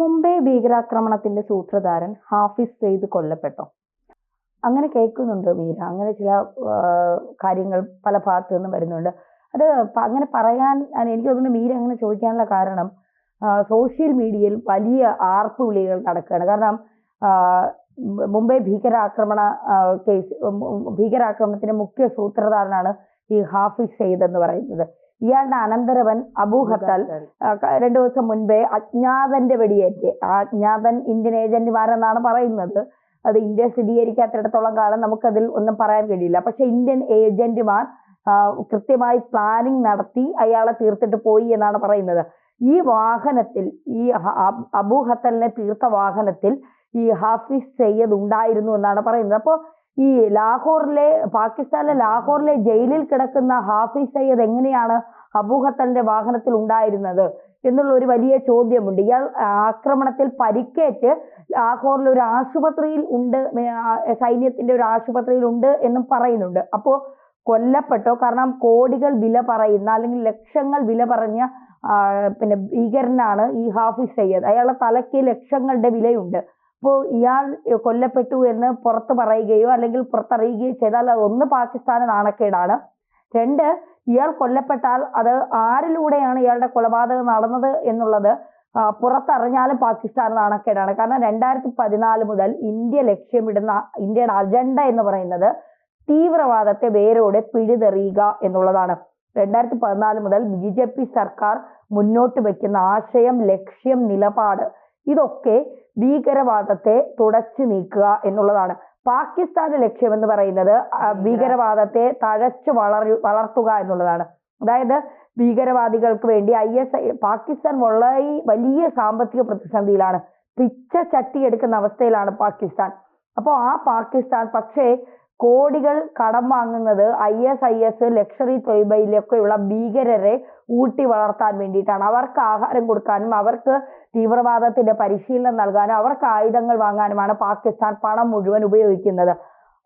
മുംബൈ ഭീകരാക്രമണത്തിന്റെ സൂത്രധാരൻ ഹാഫിസ് സെയ്ദ് കൊല്ലപ്പെട്ടോ? അങ്ങനെ കേൾക്കുന്നുണ്ട് മീര. അങ്ങനെ ചില കാര്യങ്ങൾ പല ഭാഗത്തു നിന്നും വരുന്നുണ്ട്. അത് അങ്ങനെ പറയാൻ എനിക്ക് തോന്നുന്നു മീര അങ്ങനെ ചോദിക്കാനുള്ള കാരണം സോഷ്യൽ മീഡിയയിൽ വലിയ ആർപ്പ് വിളികൾ നടക്കുകയാണ്. കാരണം മുംബൈ ഭീകരാക്രമണത്തിന്റെ മുഖ്യ സൂത്രധാരനാണ് ഈ ഹാഫിസ് സെയ്ദ് എന്ന് പറയുന്നത്. ഇയാളുടെ അനന്തരവൻ അബു ഖത്തൽ 2 ദിവസം മുൻപേ അജ്ഞാതന്റെ വെടിയേറ്റ്. ആ അജ്ഞാതൻ ഇന്ത്യൻ ഏജന്റുമാരെന്നാണ് പറയുന്നത്. അത് ഇന്ത്യ സ്ഥിരീകരിക്കാത്തിടത്തോളം കാലം നമുക്കതിൽ ഒന്നും പറയാൻ കഴിയില്ല. പക്ഷെ ഇന്ത്യൻ ഏജന്റുമാർ കൃത്യമായി പ്ലാനിങ് നടത്തി അയാളെ തീർത്തിട്ട് പോയി എന്നാണ് പറയുന്നത്. ഈ വാഹനത്തിൽ, ഈ അബു ഖത്തലിനെ തീർത്ത വാഹനത്തിൽ ഈ ഹാഫിസ് സയ്യദ് ഉണ്ടായിരുന്നു എന്നാണ് പറയുന്നത്. അപ്പോൾ ഈ പാകിസ്ഥാനിലെ ലാഹോറിലെ ജയിലിൽ കിടക്കുന്ന ഹാഫിസ് സയ്യദ് എങ്ങനെയാണ് അബു ഖത്തലിന്റെ വാഹനത്തിൽ ഉണ്ടായിരുന്നത് എന്നുള്ള ഒരു വലിയ ചോദ്യമുണ്ട്. ഇയാൾ ആക്രമണത്തിൽ പരിക്കേറ്റ് ലാഹോറിൽ ഒരു ആശുപത്രിയിൽ ഉണ്ട്, സൈന്യത്തിന്റെ ഒരു ആശുപത്രിയിൽ ഉണ്ട് എന്നും പറയുന്നുണ്ട്. അപ്പോൾ കൊല്ലപ്പെട്ടോ? കാരണം കോടികൾ വില പറയുന്ന, അല്ലെങ്കിൽ ലക്ഷങ്ങൾ വില പറഞ്ഞ ഭീകരനാണ് ഈ ഹാഫിസ് സയ്യദ്. അയാളുടെ തലയ്ക്ക് ലക്ഷങ്ങളുടെ വിലയുണ്ട്. അപ്പോൾ ഇയാൾ കൊല്ലപ്പെട്ടു എന്ന് പുറത്ത് പറയുകയോ അല്ലെങ്കിൽ പുറത്തറിയുകയോ ചെയ്താൽ അതൊന്ന് പാകിസ്ഥാന് നാണക്കേടാണ്. 2, ഇയാൾ കൊല്ലപ്പെട്ടാൽ അത് ആരിലൂടെയാണ് ഇയാളുടെ കൊലപാതകം നടന്നത് എന്നുള്ളത് പുറത്തറിഞ്ഞാലും പാകിസ്ഥാന് നാണക്കേടാണ്. കാരണം 2014 മുതൽ ഇന്ത്യ ലക്ഷ്യമിടുന്ന, ഇന്ത്യയുടെ അജണ്ട എന്ന് പറയുന്നത് തീവ്രവാദത്തെ വേരോടെ പിഴുതെറിയുക എന്നുള്ളതാണ്. 2014 മുതൽ BJP സർക്കാർ മുന്നോട്ട് വെക്കുന്ന ആശയം, ലക്ഷ്യം, നിലപാട് ഇതൊക്കെ ഭീകരവാദത്തെ തുടച്ചു നീക്കുക എന്നുള്ളതാണ്. പാകിസ്ഥാന്റെ ലക്ഷ്യം എന്ന് പറയുന്നത് ഭീകരവാദത്തെ തഴച്ചു വളർത്തുക എന്നുള്ളതാണ്. അതായത് ഭീകരവാദികൾക്ക് വേണ്ടി പാകിസ്ഥാൻ വളരെ വലിയ സാമ്പത്തിക പ്രതിസന്ധിയിലാണ്, പിച്ച ചട്ടിയെടുക്കുന്ന അവസ്ഥയിലാണ് പാകിസ്ഥാൻ. അപ്പോൾ ആ പാകിസ്ഥാൻ പക്ഷേ കോടികൾ കടം വാങ്ങുന്നത് ISIS, ലഷ്കർ-ഇ തൊയ്ബയിലൊക്കെയുള്ള ഭീകരരെ ഊട്ടി വളർത്താൻ വേണ്ടിയിട്ടാണ്. അവർക്ക് ആഹാരം കൊടുക്കാനും അവർക്ക് തീവ്രവാദത്തിന്റെ പരിശീലനം നൽകാനും അവർക്ക് ആയുധങ്ങൾ വാങ്ങാനുമാണ് പാകിസ്ഥാൻ പണം മുഴുവൻ ഉപയോഗിക്കുന്നത്.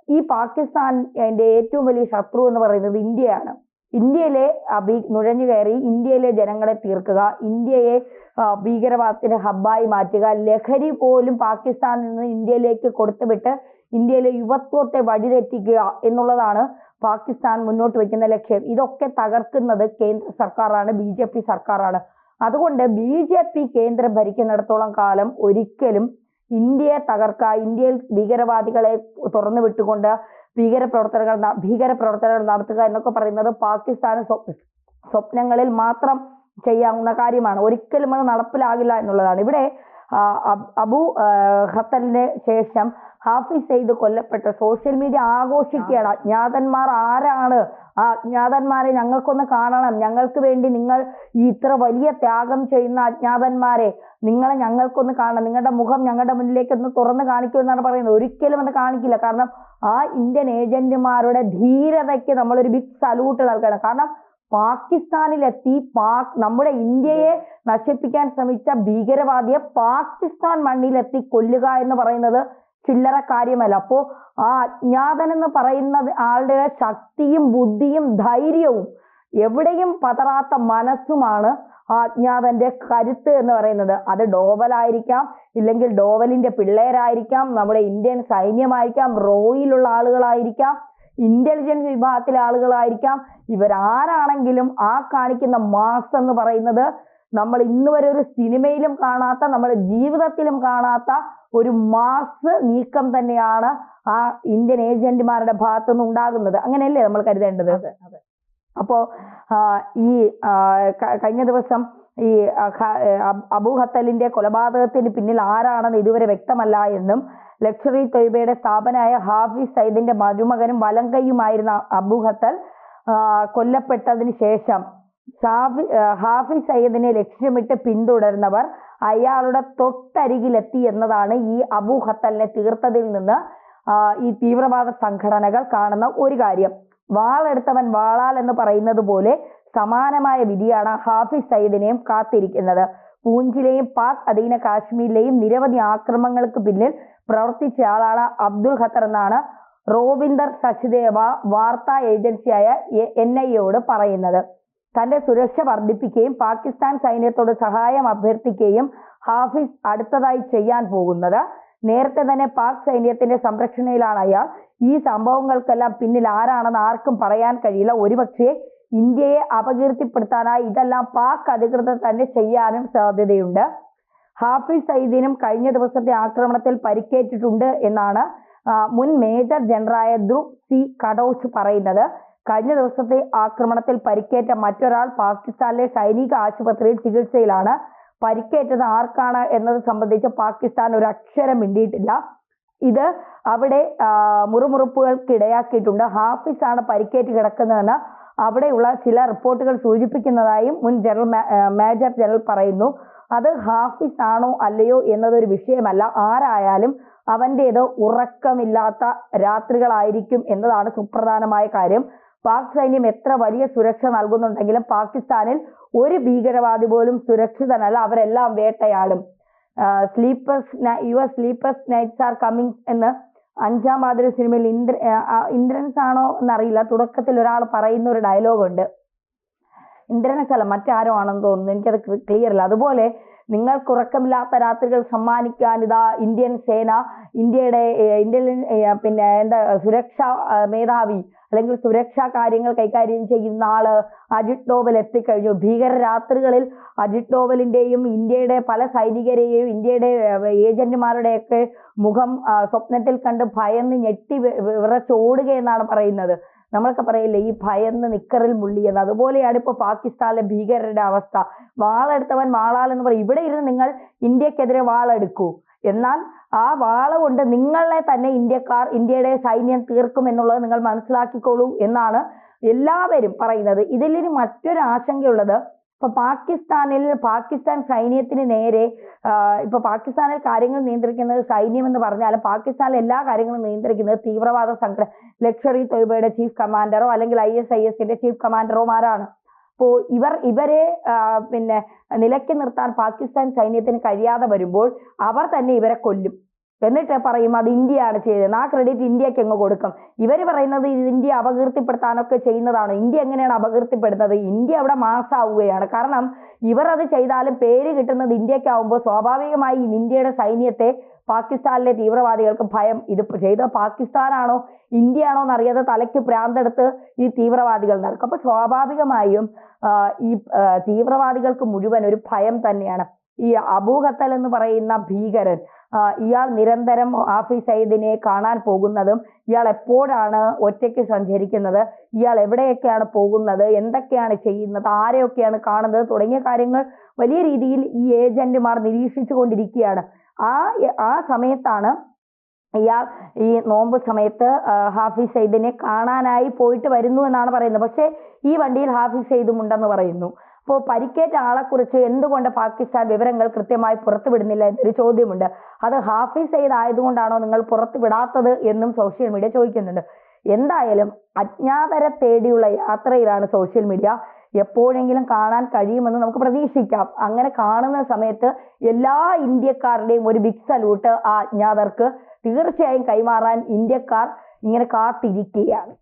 ഈ പാകിസ്ഥാന്റെ ഏറ്റവും വലിയ ശത്രു എന്ന് പറയുന്നത് ഇന്ത്യയാണ്. ഇന്ത്യയിലെ നുഴഞ്ഞു കയറി ഇന്ത്യയിലെ ജനങ്ങളെ തീർക്കുക, ഇന്ത്യയെ ഭീകരവാദത്തിന്റെ ഹബ്ബായി മാറ്റുക, ലഹരി പോലും പാകിസ്ഥാനിൽ നിന്ന് ഇന്ത്യയിലേക്ക് കൊടുത്തുവിട്ട് ഇന്ത്യയിലെ യുവത്വത്തെ വഴിതെറ്റിക്കുക എന്നുള്ളതാണ് പാകിസ്ഥാൻ മുന്നോട്ട് വയ്ക്കുന്ന ലക്ഷ്യം. ഇതൊക്കെ തകർക്കുന്നത് കേന്ദ്ര സർക്കാരാണ്, BJP സർക്കാരാണ്. അതുകൊണ്ട് BJP കേന്ദ്രം ഭരിക്കുന്നിടത്തോളം കാലം ഒരിക്കലും ഇന്ത്യയെ തകർക്കുക, ഇന്ത്യയിൽ ഭീകരവാദികളെ തുറന്നു വിട്ടുകൊണ്ട് ഭീകരപ്രവർത്തനങ്ങൾ നടത്തുക എന്നൊക്കെ പറയുന്നത് പാകിസ്ഥാന് സ്വപ്നങ്ങളിൽ മാത്രം ചെയ്യാവുന്ന കാര്യമാണ്. ഒരിക്കലും അത് നടപ്പിലാകില്ല എന്നുള്ളതാണ്. ഇവിടെ അബു ഖത്തലിന് ശേഷം ഹാഫിസ് സെയ്ദ് കൊല്ലപ്പെട്ട സോഷ്യൽ മീഡിയ ആഘോഷിക്കുകയാണ്. അജ്ഞാതന്മാർ ആരാണ്? ആ അജ്ഞാതന്മാരെ ഞങ്ങൾക്കൊന്ന് കാണണം, ഞങ്ങൾക്ക് വേണ്ടി നിങ്ങൾ ഈ ഇത്ര വലിയ ത്യാഗം ചെയ്യുന്ന അജ്ഞാതന്മാരെ നിങ്ങളെ ഞങ്ങൾക്കൊന്ന് കാണണം, നിങ്ങളുടെ മുഖം ഞങ്ങളുടെ മുന്നിലേക്ക് ഒന്ന് തുറന്ന് കാണിക്കൂ എന്നാണ് പറയുന്നത്. ഒരിക്കലും അത് കാണിക്കില്ല. കാരണം ആ ഇന്ത്യൻ ഏജന്റുമാരുടെ ധീരതയ്ക്ക് നമ്മളൊരു ബിഗ് സല്യൂട്ട് നൽകണം. കാരണം പാകിസ്ഥാനിലെത്തി നമ്മുടെ ഇന്ത്യയെ നശിപ്പിക്കാൻ ശ്രമിച്ച ഭീകരവാദിയെ പാകിസ്ഥാൻ മണ്ണിലെത്തി കൊല്ലുക എന്ന് പറയുന്നത് ചില്ലറ കാര്യമല്ല. അപ്പോ ആ അജ്ഞാതൻ എന്ന് പറയുന്ന ആളുടെ ശക്തിയും ബുദ്ധിയും ധൈര്യവും എവിടെയും പതറാത്ത മനസ്സുമാണ് ആ അജ്ഞാതന്റെ കരുത്ത് എന്ന് പറയുന്നത്. അത് ഡോവലായിരിക്കാം, ഇല്ലെങ്കിൽ ഡോവലിന്റെ പിള്ളേരായിരിക്കാം, നമ്മുടെ ഇന്ത്യൻ സൈന്യമായിരിക്കാം, റോയിലുള്ള ആളുകളായിരിക്കാം, ഇന്റലിജൻസ് വിഭാഗത്തിലെ ആളുകളായിരിക്കാം. ഇവരാരാണെങ്കിലും ആ കാണിക്കുന്ന മാസ് എന്ന് പറയുന്നത് നമ്മൾ ഇന്ന് വരെ ഒരു സിനിമയിലും കാണാത്ത, നമ്മുടെ ജീവിതത്തിലും കാണാത്ത ഒരു മാസ് നീക്കം തന്നെയാണ് ആ ഇന്ത്യൻ ഏജന്റുമാരുടെ ഭാഗത്തുനിന്ന് ഉണ്ടാകുന്നത്. അങ്ങനെയല്ലേ നമ്മൾ കരുതേണ്ടത്? അപ്പോ ഈ കഴിഞ്ഞ ദിവസം ഈ അബു ഖത്തലിന്റെ കൊലപാതകത്തിന് പിന്നിൽ ആരാണെന്ന് ഇതുവരെ വ്യക്തമല്ല എന്നും, ലഷ്കർ-ഇ തൊയ്ബയുടെ സ്ഥാപനമായ ഹാഫിസ് സയ്യിദിന്റെ മരുമകനും വലങ്കയ്യുമായിരുന്ന അബു ഖത്തൽ കൊല്ലപ്പെട്ടതിന് ശേഷം ഹാഫിസ് സയ്യിദിനെ ലക്ഷ്യമിട്ട് പിന്തുടരുന്നവർ അയാളുടെ തൊട്ടരികിലെത്തി എന്നതാണ് ഈ അബു ഖത്തലിനെ തീർത്തതിൽ നിന്ന് ഈ തീവ്രവാദ സംഘടനകൾ കാണുന്ന ഒരു കാര്യം. വാളെടുത്തവൻ വാളാൽ എന്ന് പറയുന്നത് പോലെ സമാനമായ വിധിയാണ് ഹാഫിസ് സയ്യിദിനെയും കാത്തിരിക്കുന്നത്. പൂഞ്ചിലെയും പാക് അധീന കാശ്മീരിലെയും നിരവധി ആക്രമണങ്ങൾക്ക് പിന്നിൽ പ്രവർത്തിച്ചയാളാണ് അബ്ദുൽ ഖത്തർ എന്നാണ് റോവിന്ദർ സച്ദേവ വാർത്താ ഏജൻസിയായ NIAയോട് പറയുന്നത്. തന്റെ സുരക്ഷ വർദ്ധിപ്പിക്കുകയും പാകിസ്ഥാൻ സൈന്യത്തോട് സഹായം അഭ്യർത്ഥിക്കുകയും ഹാഫിസ് അടുത്തതായി ചെയ്യാൻ പോകുന്നത്? നേരത്തെ തന്നെ പാക് സൈന്യത്തിന്റെ സംരക്ഷണയിലാണ് അയാൾ. ഈ സംഭവങ്ങൾക്കെല്ലാം പിന്നിൽ ആരാണെന്ന് ആർക്കും പറയാൻ കഴിയില്ല. ഒരുപക്ഷെ ഇന്ത്യയെ അപകീർത്തിപ്പെടുത്താനായി ഇതെല്ലാം പാക് അധികൃതർ തന്നെ ചെയ്യാനും സാധ്യതയുണ്ട്. ഹാഫിസ് സയ്യിദിനും കഴിഞ്ഞ ദിവസത്തെ ആക്രമണത്തിൽ പരിക്കേറ്റിട്ടുണ്ട് എന്നാണ് മുൻ മേജർ ജനറലായ ധ്രുവ് സി കഡോച്ച് പറയുന്നത്. കഴിഞ്ഞ ദിവസത്തെ ആക്രമണത്തിൽ പരിക്കേറ്റ മറ്റൊരാൾ പാകിസ്ഥാനിലെ സൈനിക ആശുപത്രിയിൽ ചികിത്സയിലാണ്. പരിക്കേറ്റത് ആർക്കാണ് എന്നത് സംബന്ധിച്ച് പാകിസ്ഥാൻ ഒരു അക്ഷരം മിണ്ടിയിട്ടില്ല. ഇത് അവിടെ മുറുമുറുപ്പുകൾക്ക് ഇടയാക്കിയിട്ടുണ്ട്. ഹാഫിസ് ആണ് പരിക്കേറ്റ് കിടക്കുന്നതെന്ന് അവിടെയുള്ള ചില റിപ്പോർട്ടുകൾ സൂചിപ്പിക്കുന്നതായും മുൻ മേജർ ജനറൽ പറയുന്നു. അത് ഹാഫിസ് ആണോ അല്ലയോ എന്നതൊരു വിഷയമല്ല. ആരായാലും അവൻ്റേത് ഉറക്കമില്ലാത്ത രാത്രികളായിരിക്കും എന്നതാണ് സുപ്രധാനമായ കാര്യം. പാക് സൈന്യം എത്ര വലിയ സുരക്ഷ നൽകുന്നുണ്ടെങ്കിലും പാകിസ്ഥാനിൽ ഒരു ഭീകരവാദി പോലും സുരക്ഷിതനല്ല. അവരെല്ലാം വേട്ടയാടും. Your sleepers nights are coming എന്ന് 5ാം വാതിൽ സിനിമയിൽ ഇന്ദ്രൻസ് ആണോ എന്നറിയില്ല, തുടക്കത്തിൽ ഒരാൾ പറയുന്ന ഒരു ഡയലോഗ് ഉണ്ട്. ഇന്ദ്രൻസ് അല്ല, മറ്റാരോ ആണെന്ന് തോന്നുന്നു, എനിക്കത് ക്ലിയർ അല്ല. അതുപോലെ നിങ്ങൾക്ക് ഉറക്കമില്ലാത്ത രാത്രികൾ സമ്മാനിക്കാൻ ഇതാ ഇന്ത്യൻ സേന, ഇന്ത്യൻ സുരക്ഷാ മേധാവി അല്ലെങ്കിൽ സുരക്ഷാ കാര്യങ്ങൾ കൈകാര്യം ചെയ്യുന്ന ആള് അജിത് ഡോവൽ എത്തിക്കഴിഞ്ഞു. ഭീകര രാത്രികളിൽ അജിത് ഡോവലിന്റെയും ഇന്ത്യയുടെ പല സൈനികരെയും ഇന്ത്യയുടെ ഏജന്റുമാരുടെയൊക്കെ മുഖം സ്വപ്നത്തിൽ കണ്ട് ഭയന്ന് ഞെട്ടി വിറച്ചോടുക എന്നാണ് പറയുന്നത്. നമ്മളൊക്കെ പറയില്ലേ ഈ ഭയന്ന് നിക്കറിൽ മുള്ളിയെന്ന്. അതുപോലെയാണ് ഇപ്പോൾ പാകിസ്ഥാനിലെ ഭീകരരുടെ അവസ്ഥ. വാളെടുത്തവൻ വാളാൽ എന്ന് പറയും. ഇവിടെ ഇരുന്ന് നിങ്ങൾ ഇന്ത്യക്കെതിരെ വാളെടുക്കൂ, എന്നാൽ ആ വാള കൊണ്ട് നിങ്ങളെ തന്നെ ഇന്ത്യയുടെ സൈന്യം തീർക്കും എന്നുള്ളത് നിങ്ങൾ മനസ്സിലാക്കിക്കോളൂ എന്നാണ് എല്ലാവരും പറയുന്നത്. ഇതിലിനി മറ്റൊരു ആശങ്കയുള്ളത്, ഇപ്പൊ പാകിസ്ഥാൻ സൈന്യത്തിന് നേരെ ഇപ്പൊ പാകിസ്ഥാനിൽ കാര്യങ്ങൾ നിയന്ത്രിക്കുന്നത് സൈന്യം എന്ന് പറഞ്ഞാലും പാകിസ്ഥാനിൽ എല്ലാ കാര്യങ്ങളും നിയന്ത്രിക്കുന്നത് തീവ്രവാദ സംഘടന ലഷ്കർ ഇ തൊയ്ബയുടെ ചീഫ് കമാൻഡറോ അല്ലെങ്കിൽ ISISന്റെ ചീഫ് കമാൻഡറുമാരാണ്. അപ്പോൾ ഇവരെ നിലയ്ക്ക് നിർത്താൻ പാകിസ്ഥാൻ സൈന്യത്തിന് കഴിയാതെ വരുമ്പോൾ അവർ തന്നെ ഇവരെ കൊല്ലും. എന്നിട്ട് പറയും അത് ഇന്ത്യയാണ് ചെയ്തത്. ആ ക്രെഡിറ്റ് ഇന്ത്യക്ക് അങ്ങ് കൊടുക്കും. ഇവർ പറയുന്നത് ഇത് ഇന്ത്യ അപകീർത്തിപ്പെടുത്താനൊക്കെ ചെയ്യുന്നതാണ്. ഇന്ത്യ എങ്ങനെയാണ് അപകീർത്തിപ്പെടുന്നത്? ഇന്ത്യ അവിടെ മാസാവുകയാണ്. കാരണം ഇവർ അത് ചെയ്താലും പേര് കിട്ടുന്നത് ഇന്ത്യക്കാവുമ്പോൾ സ്വാഭാവികമായും ഇന്ത്യയുടെ സൈന്യത്തെ പാകിസ്ഥാനിലെ തീവ്രവാദികൾക്ക് ഭയം. ഇത് ചെയ്ത പാകിസ്ഥാനാണോ ഇന്ത്യയാണോ എന്നറിയാതെ തലയ്ക്ക് ഭ്രാന്തെടുത്ത് ഈ തീവ്രവാദികൾ നടക്കും. അപ്പൊ സ്വാഭാവികമായും ഈ തീവ്രവാദികൾക്ക് മുഴുവൻ ഒരു ഭയം തന്നെയാണ്. ഈ അബൂ ഖത്തൽ എന്ന് പറയുന്ന ഭീകരൻ, ഇയാൾ നിരന്തരം ഹാഫിസ് സയ്യിദിനെ കാണാൻ പോകുന്നതും ഇയാൾ എപ്പോഴാണ് ഒറ്റയ്ക്ക് സഞ്ചരിക്കുന്നത്, ഇയാൾ എവിടെയൊക്കെയാണ് പോകുന്നത്, എന്തൊക്കെയാണ് ചെയ്യുന്നത്, ആരെയൊക്കെയാണ് കാണുന്നത് തുടങ്ങിയ കാര്യങ്ങൾ വലിയ രീതിയിൽ ഈ ഏജന്റുമാർ നിരീക്ഷിച്ചു കൊണ്ടിരിക്കുകയാണ്. ആ സമയത്താണ് ഇയാൾ ഈ നോമ്പ് സമയത്ത് ഹാഫിസ് സയ്യിദിനെ കാണാനായി പോയിട്ട് വരുന്നു എന്നാണ് പറയുന്നത്. പക്ഷേ ഈ വണ്ടിയിൽ ഹാഫിസ് സയ്യിദും ഉണ്ടെന്ന് പറയുന്നു. അപ്പോൾ പരിക്കേറ്റ ആളെക്കുറിച്ച് എന്തുകൊണ്ട് പാകിസ്ഥാൻ വിവരങ്ങൾ കൃത്യമായി പുറത്തുവിടുന്നില്ല എന്നൊരു ചോദ്യമുണ്ട്. അത് ഹാഫിസ് സയ്യിദ് ആയതുകൊണ്ടാണോ നിങ്ങൾ പുറത്തുവിടാത്തത് എന്നും സോഷ്യൽ മീഡിയ ചോദിക്കുന്നുണ്ട്. എന്തായാലും അജ്ഞാതരെ തേടിയുള്ള യാത്രയിലാണ് സോഷ്യൽ മീഡിയ. എപ്പോഴെങ്കിലും കാണാൻ കഴിയുമെന്ന് നമുക്ക് പ്രതീക്ഷിക്കാം. അങ്ങനെ കാണുന്ന സമയത്ത് എല്ലാ ഇന്ത്യക്കാരുടെയും ഒരു ബിഗ് സല്യൂട്ട് ആ അജ്ഞാതർക്ക് തീർച്ചയായും കൈമാറാൻ ഇന്ത്യക്കാർ ഇങ്ങനെ കാത്തിരിക്കുകയാണ്.